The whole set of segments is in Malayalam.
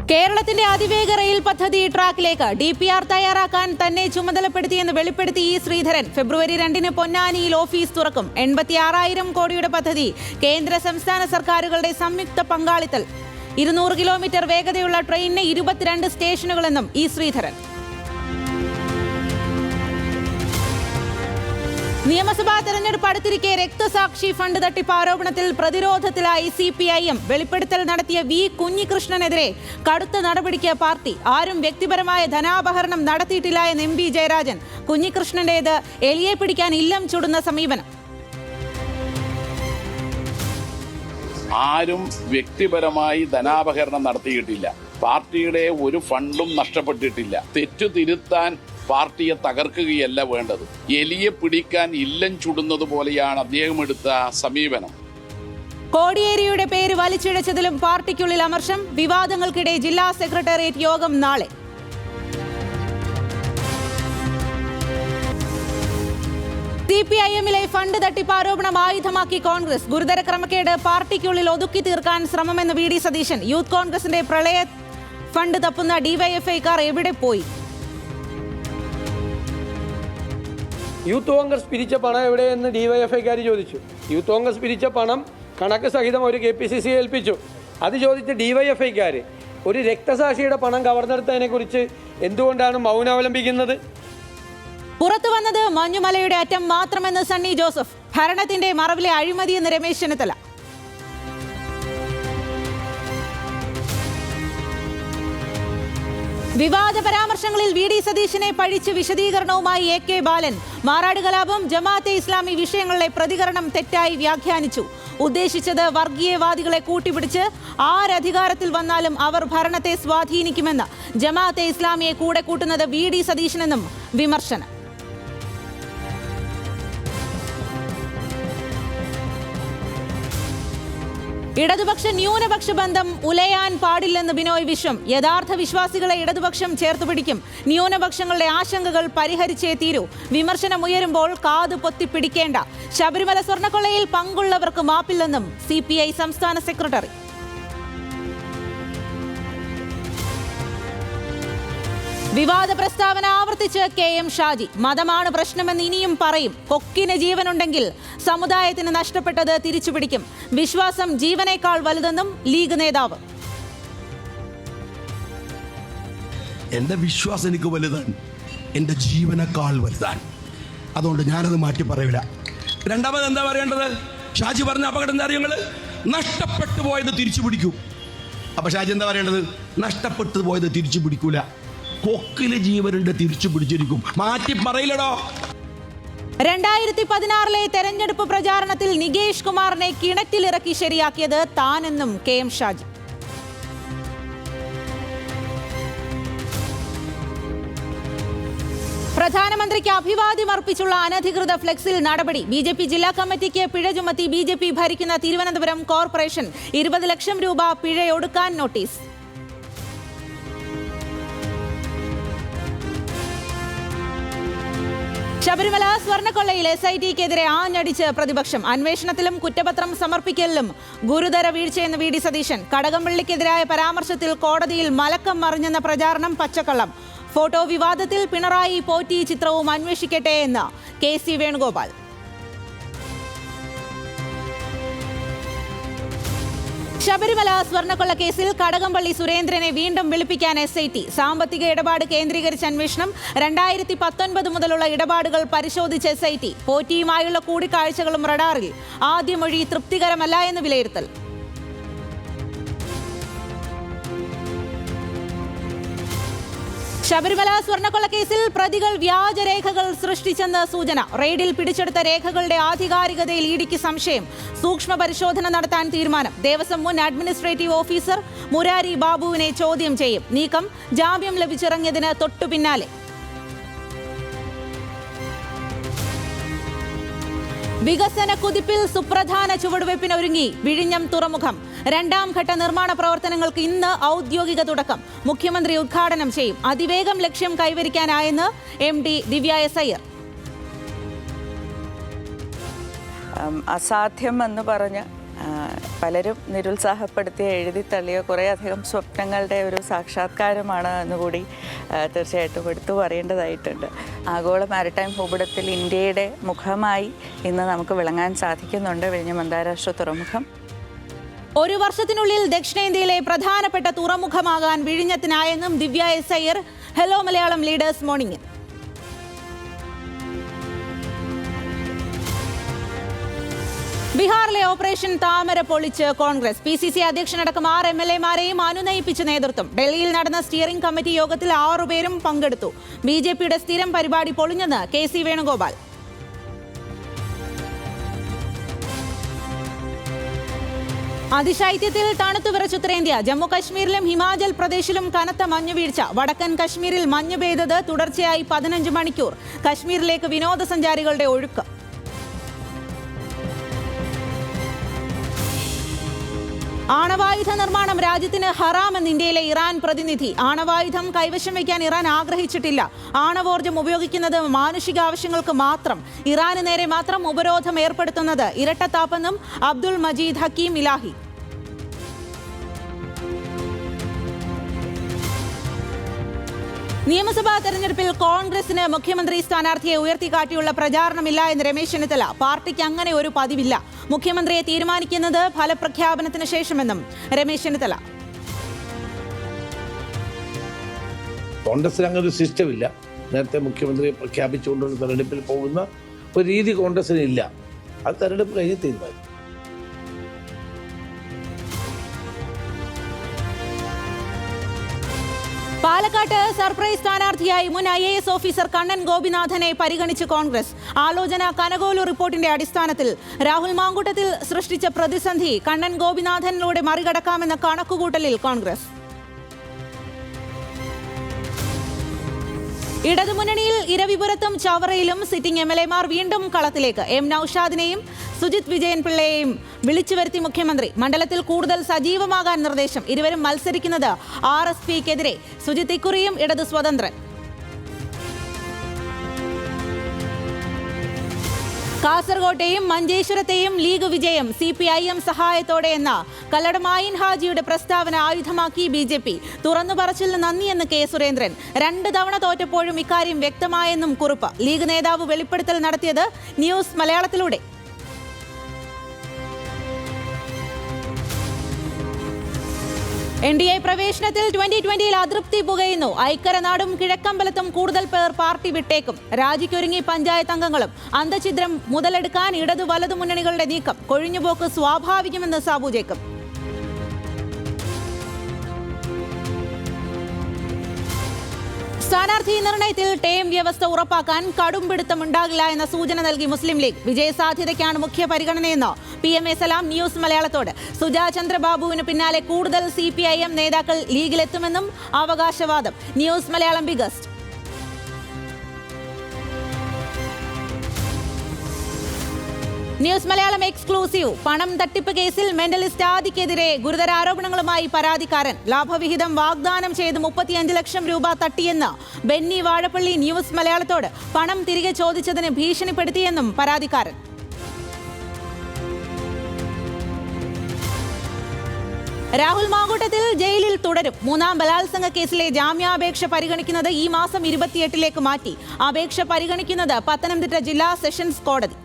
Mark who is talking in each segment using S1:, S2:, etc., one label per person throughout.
S1: കേരളത്തിന്റെ അതിവേഗ റെയിൽ പദ്ധതി ട്രാക്കിലേക്ക് DPR തയ്യാറാക്കാൻ തന്നെ ചുമതലപ്പെടുത്തിയെന്ന് വെളിപ്പെടുത്തി ഇ ശ്രീധരൻ. ഫെബ്രുവരി 2-ന് പൊന്നാനിയിൽ ഓഫീസ് തുറക്കും. 86,000 കോടിയുടെ പദ്ധതി. കേന്ദ്ര സംസ്ഥാന സർക്കാരുകളുടെ സംയുക്ത പങ്കാളിത്തൽ. 200 കിലോമീറ്റർ വേഗതയുള്ള ട്രെയിനിന് 22 സ്റ്റേഷനുകളെന്നും ഇ ശ്രീധരൻ. നിയമസഭാ തെരഞ്ഞെടുപ്പ് അടുത്തിരിക്കെ രക്തസാക്ഷി ഫണ്ട് തട്ടിപ്പ് ആരോപണത്തിൽ പ്രതിരോധത്തിലായി CPIM. വെളിപ്പെടുത്തൽ നടത്തിയ വി കുഞ്ഞികൃഷ്ണനെതിരെ കടുത്ത നടപടിക്ക് പാർട്ടി. ആരും വ്യക്തിപരമായ ധനാപഹരണം നടത്തിയിട്ടില്ല എന്ന് MP ജയരാജൻ. കുഞ്ഞികൃഷ്ണന്റേത് എലിയെ പിടിക്കാൻ ഇല്ലം ചുടുന്ന സമീപനം.
S2: ആരും വ്യക്തിപരമായി ധനാപഹരണം നടത്തിയിട്ടില്ല. പാർട്ടിയുടെ ഒരു ഫണ്ടും നഷ്ടപ്പെട്ടിട്ടില്ല. തെറ്റു തിരുത്താൻ പാർട്ടിയെ തകർക്കുകയല്ല വേണ്ടത്. എലിയെ പിടിക്കാൻ ഇല്ലം ചുടുന്നത് പോലെയാണ് അദ്ദേഹം എടുത്ത സമീപനം.
S1: കോടിയേരിയുടെ പേര് വലിച്ചിഴച്ചതിലും പാർട്ടിക്കുള്ളിൽ അമർഷം. വിവാദങ്ങൾക്കിടെ ജില്ലാ സെക്രട്ടേറിയറ്റ് യോഗം നാളെ. CPIM-ലെ ഫണ്ട് തട്ടിപ്പ് ആരോപണം ആയുധമാക്കി കോൺഗ്രസ്. ഗുരുതര ക്രമക്കേട് പാർട്ടിക്കുള്ളിൽ ഒതുക്കി തീർക്കാൻ ശ്രമമെന്ന് VD സതീശൻ. യൂത്ത് കോൺഗ്രസിന്റെ പ്രളയ ഫണ്ട് തപ്പുന്ന DYFI-ക്കാർ എവിടെ പോയി?
S3: യൂത്ത് കോൺഗ്രസ് പിരിച്ച പണം എവിടെയെന്ന് DYFI-ക്കാർ ചോദിച്ചു. യൂത്ത് കോൺഗ്രസ് പിരിച്ച പണം കണക്ക് സഹിതം ഒരു KPCC ഏൽപ്പിച്ചു. അത് ചോദിച്ച് DYFI-ക്കാർ ഒരു രക്തസാക്ഷിയുടെ പണം കവർന്നെടുത്തതിനെക്കുറിച്ച് എന്തുകൊണ്ടാണ് മൗനം അവലംബിക്കുന്നത്?
S1: പുറത്തു വന്നത് മഞ്ഞുമലയുടെ അറ്റം മാത്രമെന്ന് സണ്ണി ജോസഫ്. ഭരണത്തിന്റെ മറവിലെ അഴിമതിയെന്ന് രമേശ് ചെന്നിത്തല. വിവാദ പരാമർശങ്ങളിൽ VD സതീശനെ പഴിച്ച് വിശദീകരണവുമായി AK ബാലൻ. മാറാട് കലാപം, ജമാഅത്തെ ഇസ്ലാമി വിഷയങ്ങളിലെ പ്രതികരണം തെറ്റായി വ്യാഖ്യാനിച്ചു. ഉദ്ദേശിച്ചത് വർഗീയവാദികളെ കൂട്ടിപ്പിടിച്ച് ആരധികാരത്തിൽ വന്നാലും അവർ ഭരണത്തെ സ്വാധീനിക്കുമെന്ന് ജമാഅത്തെ ഇസ്ലാമിയെ കൂടെ കൂട്ടുന്നത് VD സതീശനെന്നും വിമർശനം. ഇടതുപക്ഷ ന്യൂനപക്ഷ ബന്ധം ഉലയാൻ പാടില്ലെന്ന് ബിനോയ് വിശ്വം. യഥാർത്ഥ വിശ്വാസികളെ ഇടതുപക്ഷം ചേർത്തുപിടിക്കും. ന്യൂനപക്ഷങ്ങളുടെ ആശങ്കകൾ പരിഹരിച്ചേ തീരൂ. വിമർശനമുയരുമ്പോൾ കാതു പൊത്തിപ്പിടിക്കേണ്ട. ശബരിമല സ്വർണ്ണക്കൊള്ളയിൽ പങ്കുള്ളവർക്ക് മാപ്പില്ലെന്നും CPI സംസ്ഥാന സെക്രട്ടറി. വിവാദ പ്രസ്താവന ആവർത്തിച്ച് KM ഷാജി. മതമാണ് പ്രശ്നമെന്ന് ഇനിയും പറയും. കൊക്കിന് ജീവനുണ്ടെങ്കിൽ സമുദായത്തിന് നഷ്ടപ്പെട്ടത് തിരിച്ചുപിടിക്കും. വിശ്വാസം ജീവനേക്കാൾ വലുതെന്നും ലീഗ് നേതാവ്.
S4: എൻ്റെ വിശ്വാസം എനിക്ക് വലുതാണ്, എൻ്റെ ജീവനേക്കാൾ വലുതാണ്. അതുകൊണ്ട് ഞാനത് മാറ്റി പറയില്ല. രണ്ടാമത് എന്താ പറയേണ്ടത്? ഷാജി പറഞ്ഞ അപകടം എന്താ അറിയുങ്ങൾ? നഷ്ടപ്പെട്ടു പോയത് തിരിച്ചു പിടിക്കൂ. അപ്പൊ ഷാജി എന്താ പറയേണ്ടത്? നഷ്ടപ്പെട്ടു പോയത് തിരിച്ചു പിടിക്കൂല. കൊക്കില് ജീവനുണ്ട്, തിരിച്ചു പിടിച്ചിരിക്കും. മാറ്റി പറയില്ലടോ.
S1: 2016-ലെ തെരഞ്ഞെടുപ്പ് പ്രചാരണത്തിൽ നികേഷ് കുമാറിനെ കിണറ്റിലിറക്കി ശരിയാക്കിയത് താനെന്നും KM ഷാജി. പ്രധാനമന്ത്രിക്ക് അഭിവാദ്യം അർപ്പിച്ചുള്ള അനധികൃത ഫ്ലെക്സിൽ നടപടി. BJP ജില്ലാ കമ്മിറ്റിക്ക് പിഴ ചുമത്തി BJP ഭരിക്കുന്ന തിരുവനന്തപുരം കോർപ്പറേഷൻ. 20 ലക്ഷം രൂപ പിഴയൊടുക്കാൻ നോട്ടീസ്. ശബരിമല സ്വർണ്ണക്കൊള്ളയിൽ SIT-ക്കെതിരെ ആഞ്ഞടിച്ച് പ്രതിപക്ഷം. അന്വേഷണത്തിലും കുറ്റപത്രം സമർപ്പിക്കലിലും ഗുരുതര വീഴ്ചയെന്ന് VD സതീശൻ. കടകംപള്ളിക്കെതിരായ പരാമർശത്തിൽ കോടതിയിൽ മലക്കം മറിഞ്ഞെന്ന പ്രചാരണം പച്ചക്കള്ളം. ഫോട്ടോ വിവാദത്തിൽ പിണറായി പോറ്റി ചിത്രവും അന്വേഷിക്കട്ടെ എന്ന് KC വേണുഗോപാൽ. ശബരിമല സ്വർണ്ണക്കൊള്ള കേസിൽ കടകംപള്ളി സുരേന്ദ്രനെ വീണ്ടും വിളിപ്പിക്കാൻ SIT. സാമ്പത്തിക ഇടപാട് കേന്ദ്രീകരിച്ച അന്വേഷണം. 2019 മുതലുള്ള ഇടപാടുകൾ പരിശോധിച്ച SIT. പോറ്റിയുമായുള്ള കൂടിക്കാഴ്ചകളും റഡാറിൽ. ആദ്യ മൊഴി തൃപ്തികരമല്ല എന്ന് വിലയിരുത്തൽ. ശബരിമല സ്വർണ്ണക്കൊള്ള കേസിൽ പ്രതികൾ വ്യാജരേഖകൾ സൃഷ്ടിച്ചെന്ന് സൂചന. റെയ്ഡിൽ പിടിച്ചെടുത്ത രേഖകളുടെ ആധികാരികതയിൽ ED-ക്ക് സംശയം. സൂക്ഷ്മ പരിശോധന നടത്താൻ തീരുമാനം. ദേവസ്വം മുൻ അഡ്മിനിസ്ട്രേറ്റീവ് ഓഫീസർ മുരാരി ബാബുവിനെ ചോദ്യം ചെയ്യും. നീക്കം ജാമ്യം ലഭിച്ചിറങ്ങിയതിന് തൊട്ടുപിന്നാലെ. വികസന കുതിപ്പിൽ സുപ്രധാന ചുവടുവയ്പ്പിനൊരുങ്ങി വിഴിഞ്ഞം തുറമുഖം. 2ാം ഘട്ട നിർമ്മാണ പ്രവർത്തനങ്ങൾക്ക് ഇന്ന് ഔദ്യോഗിക തുടക്കം. മുഖ്യമന്ത്രി ഉദ്ഘാടനം ചെയ്യും. അതിവേഗം ലക്ഷ്യം കൈവരിക്കാനായെന്ന് MD ദിവ്യ S. അയ്യർ.
S5: അസാധ്യം എന്ന് പറഞ്ഞ് പലരും നിരുത്സാഹപ്പെടുത്തിയ എഴുതിത്തള്ളിയ കുറേയധികം സ്വപ്നങ്ങളുടെ ഒരു സാക്ഷാത്കാരമാണ് എന്നുകൂടി തീർച്ചയായിട്ടും എടുത്തു പറയേണ്ടതായിട്ടുണ്ട്. ആഗോള മാരിടൈം ഭൂപടത്തിൽ ഇന്ത്യയുടെ മുഖമായി ഇന്ന് നമുക്ക് വിളങ്ങാൻ സാധിക്കുന്നുണ്ട് വിഴിഞ്ഞം അന്താരാഷ്ട്ര തുറമുഖം.
S1: ഒരു വർഷത്തിനുള്ളിൽ ദക്ഷിണേന്ത്യയിലെ പ്രധാനപ്പെട്ട തുറമുഖമാകാൻ വിഴിഞ്ഞത്തിനായെന്നും Divya S Iyer hello Malayalam leaders morning. ബീഹാറിലെ ഓപ്പറേഷൻ താമര പൊളിച്ച് കോൺഗ്രസ്. PCC അധ്യക്ഷനടക്കം 6 MLA-മാരെയും അനുനയിപ്പിച്ച നേതൃത്വം. ഡൽഹിയിൽ നടന്ന സ്റ്റിയറിംഗ് കമ്മിറ്റി യോഗത്തിൽ 6 പേരും പങ്കെടുത്തു. BJP-യുടെ സ്ഥിരം പരിപാടി പൊളിഞ്ഞെന്ന് KC വേണുഗോപാൽ. അതിശൈത്യത്തിൽ തണുത്തു വിറച്ച് ഉത്തരേന്ത്യ. ജമ്മു കശ്മീരിലും ഹിമാചൽ പ്രദേശിലും കനത്ത മഞ്ഞുവീഴ്ച. വടക്കൻ കശ്മീരിൽ മഞ്ഞ് പെയ്തത് തുടർച്ചയായി 15 മണിക്കൂർ. കശ്മീരിലേക്ക് വിനോദസഞ്ചാരികളുടെ ഒഴുക്ക്. ആണവായുധ നിർമ്മാണം രാജ്യത്തിന് ഹറാമെന്ന് ഇന്ത്യയിലെ ഇറാൻ പ്രതിനിധി. ആണവായുധം കൈവശം വയ്ക്കാൻ ഇറാൻ ആഗ്രഹിച്ചിട്ടില്ല. ആണവോർജ്ജം ഉപയോഗിക്കുന്നത് മാനുഷിക ആവശ്യങ്ങൾക്ക് മാത്രം. ഇറാന് നേരെ മാത്രം ഉപരോധം ഏർപ്പെടുത്തുന്നത് ഇരട്ടത്താപ്പെന്നും അബ്ദുൾ മജീദ് ഹക്കീം ഇലാഹി. നിയമസഭാ തെരഞ്ഞെടുപ്പിൽ കോൺഗ്രസിന് മുഖ്യമന്ത്രി സ്ഥാനാർത്ഥിയെ ഉയർത്തിക്കാട്ടിയുള്ള പ്രചാരണമില്ല എന്ന് രമേശ് ചെന്നിത്തല. പാർട്ടിക്ക് അങ്ങനെ ഒരു പതിവില്ല. മുഖ്യമന്ത്രിയെ തീരുമാനിക്കുന്നത് ഫലപ്രഖ്യാപനത്തിന് ശേഷമെന്നും രമേശ് ചെന്നിത്തല.
S6: കോൺഗ്രസിന് അങ്ങനെ ഒരു സിസ്റ്റം ഇല്ല. നേരത്തെ മുഖ്യമന്ത്രിയെ പ്രഖ്യാപിച്ചുകൊണ്ടുള്ള തെരഞ്ഞെടുപ്പിൽ പോകുന്ന ഒരു രീതി കോൺഗ്രസിന് ഇല്ല. അത് തെരഞ്ഞെടുപ്പ് കഴിഞ്ഞ് തീരുമാനിക്കും.
S1: പാലക്കാട്ട് സർപ്രൈസ് സ്ഥാനാർത്ഥിയായി മുൻ IAS ഓഫീസർ കണ്ണൻ ഗോപിനാഥനെ പരിഗണിച്ച് കോൺഗ്രസ്. ആലോചന കനകോലു റിപ്പോർട്ടിന്റെ അടിസ്ഥാനത്തിൽ. രാഹുൽ മാങ്കൂട്ടത്തിൽ സൃഷ്ടിച്ച പ്രതിസന്ധി കണ്ണൻ ഗോപിനാഥനിലൂടെ മറികടക്കാമെന്ന കണക്കുകൂട്ടലിൽ കോൺഗ്രസ്. ഇടതുമുന്നണിയിൽ ഇരവിപുരത്തും ചവറയിലും സിറ്റിംഗ് MLA-മാർ വീണ്ടും കളത്തിലേക്ക്. M നൌഷാദിനെയും സുജിത് വിജയൻ പിള്ളയെയും വിളിച്ചു വരുത്തി മുഖ്യമന്ത്രി. മണ്ഡലത്തിൽ കൂടുതൽ സജീവമാകാൻ നിർദ്ദേശം. ഇരുവരും മത്സരിക്കുന്നത് RSPക്കെതിരെ. സുജിത് ഇക്കുറിയും ഇടതു സ്വതന്ത്രൻ. കാസർകോട്ടെയും മഞ്ചേശ്വരത്തെയും ലീഗ് വിജയം CPIM സഹായത്തോടെയെന്ന കല്ലടമായിൻ ഹാജിയുടെ പ്രസ്താവന ആയുധമാക്കി BJP. തുറന്നു പറച്ചിലിന് നന്ദിയെന്ന് K സുരേന്ദ്രൻ. 2 തവണ തോറ്റപ്പോഴും ഇക്കാര്യം വ്യക്തമായെന്നും കുറിപ്പ്. ലീഗ് നേതാവ് വെളിപ്പെടുത്തൽ നടത്തിയത് ന്യൂസ് മലയാളത്തിലൂടെ. NDA പ്രവേശനത്തിൽ 2020-ൽ അതൃപ്തി പുകയുന്നു. ഐക്കരനാടും കിഴക്കമ്പലത്തും കൂടുതൽ പേർ പാർട്ടി വിട്ടേക്കും. രാജിക്കൊരുങ്ങി പഞ്ചായത്ത് അംഗങ്ങളും. അന്തഛിദ്രം മുതലെടുക്കാൻ ഇടതു വലതു മുന്നണികളുടെ നീക്കം. കൊഴിഞ്ഞുപോക്ക് സ്വാഭാവികമെന്ന് സാബു ജേക്കബ്. സ്ഥാനാർത്ഥി നിർണയത്തിൽ ടേം വ്യവസ്ഥ ഉറപ്പാക്കാൻ കടുംപിടുത്തമുണ്ടാകില്ല എന്ന സൂചന നൽകി മുസ്ലിം ലീഗ്. വിജയസാധ്യതയ്ക്കാണ് മുഖ്യ പരിഗണനയെന്ന് PMA സലാം ന്യൂസ് മലയാളത്തോട്. സുജാ ചന്ദ്രബാബുവിന് പിന്നാലെ കൂടുതൽ CPIM നേതാക്കൾ ലീഗിലെത്തുമെന്നും അവകാശവാദം. News Malayalam biggest. News Malayalam exclusive. പണം തട്ടിപ്പ് കേസിൽ മെന്റലിസ്റ്റ് ആദിക്കെതിരെ ഗുരുതര ആരോപണങ്ങളുമായി പരാതിക്കാരൻ. ലാഭവിഹിതം വാഗ്ദാനം ചെയ്ത് 35 ലക്ഷം രൂപ തട്ടിയെന്ന് ബെന്നി വാഴപ്പള്ളി ന്യൂസ് മലയാളത്തോട്. പണം തിരികെ ചോദിച്ചതിന് ഭീഷണിപ്പെടുത്തിയെന്നും പരാതിക്കാരൻ. രാഹുൽ മാങ്കൂട്ടത്തിൽ ജയിലിൽ തുടരും. 3ാം ബലാത്സംഗ കേസിലെ ജാമ്യാപേക്ഷ പരിഗണിക്കുന്നത് ഈ മാസം 28-ലേക്ക് മാറ്റി. അപേക്ഷ പരിഗണിക്കുന്നത് പത്തനംതിട്ട ജില്ലാ സെഷൻസ് കോടതി.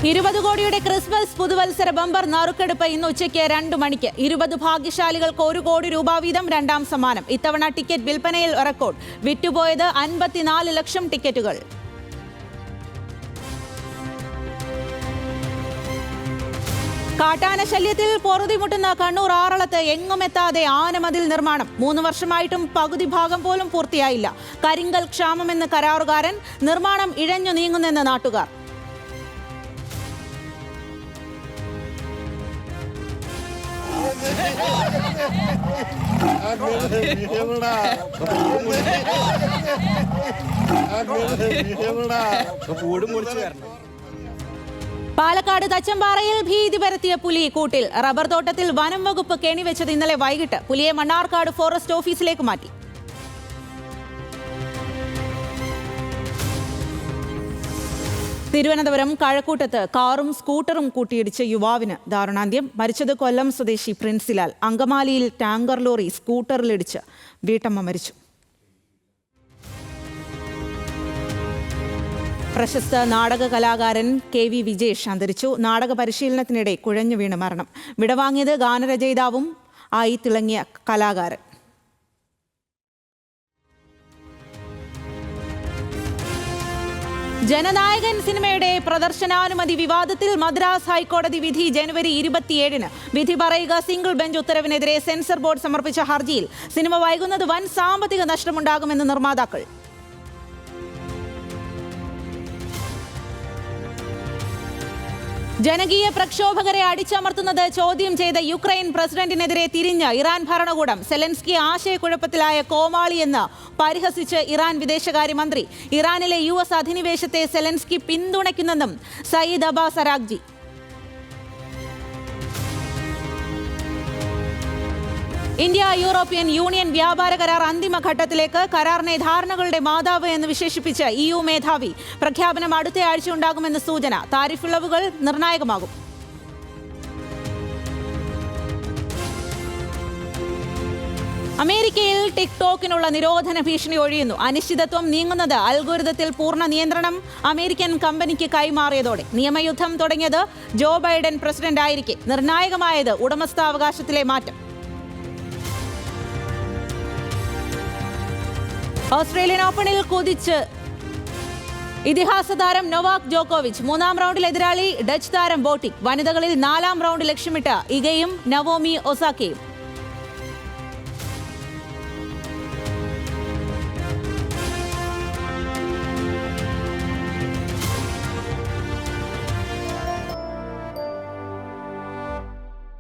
S1: 20 കോടിയുടെ ക്രിസ്മസ് പുതുവത്സര ബമ്പർ നറുക്കെടുപ്പ് ഇന്ന് ഉച്ചയ്ക്ക് 2 മണിക്ക്. 20 ഭാഗ്യശാലികൾക്ക് 1 കോടി രൂപ വീതം 2ാം സമ്മാനം. ഇത്തവണ ടിക്കറ്റ് വിൽപ്പനയിൽ റെക്കോർഡ്. വിറ്റുപോയത് 54 ലക്ഷം ടിക്കറ്റുകൾ. കാട്ടാന ശല്യത്തിൽ പൊറുതിമുട്ടുന്ന കണ്ണൂർ ആറളത്ത് എങ്ങുമെത്താതെ ആനമതിൽ നിർമ്മാണം. 3 വർഷമായിട്ടും പകുതി ഭാഗം പോലും പൂർത്തിയായില്ല. കരിങ്കൽ ക്ഷാമമെന്ന് കരാറുകാരൻ. നിർമ്മാണം ഇഴഞ്ഞു നീങ്ങുന്നെന്ന് നാട്ടുകാർ. പാലക്കാട് തച്ചമ്പാറയിൽ ഭീതി പരത്തിയ പുലി കൂട്ടിൽ. റബ്ബർ തോട്ടത്തിൽ വനം വകുപ്പ് കെണിവെച്ചത് ഇന്നലെ വൈകിട്ട്. പുലിയെ മണ്ണാർക്കാട് ഫോറസ്റ്റ് ഓഫീസിലേക്ക് മാറ്റി. തിരുവനന്തപുരം കഴക്കൂട്ടത്ത് കാറും സ്കൂട്ടറും കൂട്ടിയിടിച്ച് യുവാവിന് ദാരുണാന്ത്യം. മരിച്ചത് കൊല്ലം സ്വദേശി പ്രിൻസിലാൽ. അങ്കമാലിയിൽ ടാങ്കർ ലോറി സ്കൂട്ടറിലിടിച്ച് വീട്ടമ്മ മരിച്ചു. പ്രശസ്ത നാടക കലാകാരൻ KV വിജേഷ് അന്തരിച്ചു. നാടക പരിശീലനത്തിനിടെ കുഴഞ്ഞു വീണ് മരണം. വിടവാങ്ങിയത് ഗാനരചയിതാവും ആയി തിളങ്ങിയ കലാകാരൻ. ജനനായകൻ സിനിമയുടെ പ്രദർശനാനുമതി വിവാദത്തിൽ മദ്രാസ് ഹൈക്കോടതി വിധി ജനുവരി 27-ന്. വിധി പറയുക സിംഗിൾ ബെഞ്ച് ഉത്തരവിനെതിരെ സെൻസർ ബോർഡ് സമർപ്പിച്ച ഹർജിയിൽ സിനിമ വൈകുന്നത് വൻ സാമ്പത്തിക നഷ്ടമുണ്ടാകുമെന്ന് നിർമ്മാതാക്കൾ. ജനകീയ പ്രക്ഷോഭകരെ അടിച്ചമർത്തുന്നത് ചോദ്യം ചെയ്ത യുക്രൈൻ പ്രസിഡന്റിനെതിരെ തിരിഞ്ഞ് ഇറാൻ ഭരണകൂടം. സെലൻസ്കി ആശയക്കുഴപ്പത്തിലായ കോമാളിയെന്ന് പരിഹസിച്ച് ഇറാൻ വിദേശകാര്യമന്ത്രി. ഇറാനിലെ US അധിനിവേശത്തെ സെലൻസ്കി പിന്തുണയ്ക്കുന്നെന്നും Seyed Abbas Araghchi. India European Union വ്യാപാര കരാർ അന്തിമഘട്ടത്തിലേക്ക്. കരാറിനെ ധാരണകളുടെ മാതാവ് എന്ന് വിശേഷിപ്പിച്ച് EU മേധാവി. പ്രഖ്യാപനം അടുത്ത ആഴ്ച ഉണ്ടാകുമെന്ന് സൂചന. താരിഫ് ഇളവുകൾ നിർണായകമാകും. അമേരിക്കയിൽ ടിക്ടോക്കിനുള്ള നിരോധന ഭീഷണി ഒഴിയുന്നു. അനിശ്ചിതത്വം നീങ്ങുന്നത് അൽഗോരിതത്തിൽ പൂർണ്ണ നിയന്ത്രണം അമേരിക്കൻ കമ്പനിക്ക് കൈമാറിയതോടെ. നിയമയുദ്ധം തുടങ്ങിയത് ജോ ബൈഡൻ പ്രസിഡന്റായിരിക്കെ. നിർണായകമായത് ഉടമസ്ഥാവകാശത്തിലെ മാറ്റം. ഓസ്ട്രേലിയൻ ഓപ്പണിൽ കുതിച്ച് ഇതിഹാസ താരം നൊവാക് ജോക്കോവിച്ച്. 3-ാം റൗണ്ടിൽ എതിരാളി ഡച്ച് താരം ബോട്ടിക്. വനിതകളിൽ 4-ാം റൗണ്ട് ലക്ഷ്യമിട്ട് ഇഗയും നവോമി ഒസാക്കയും.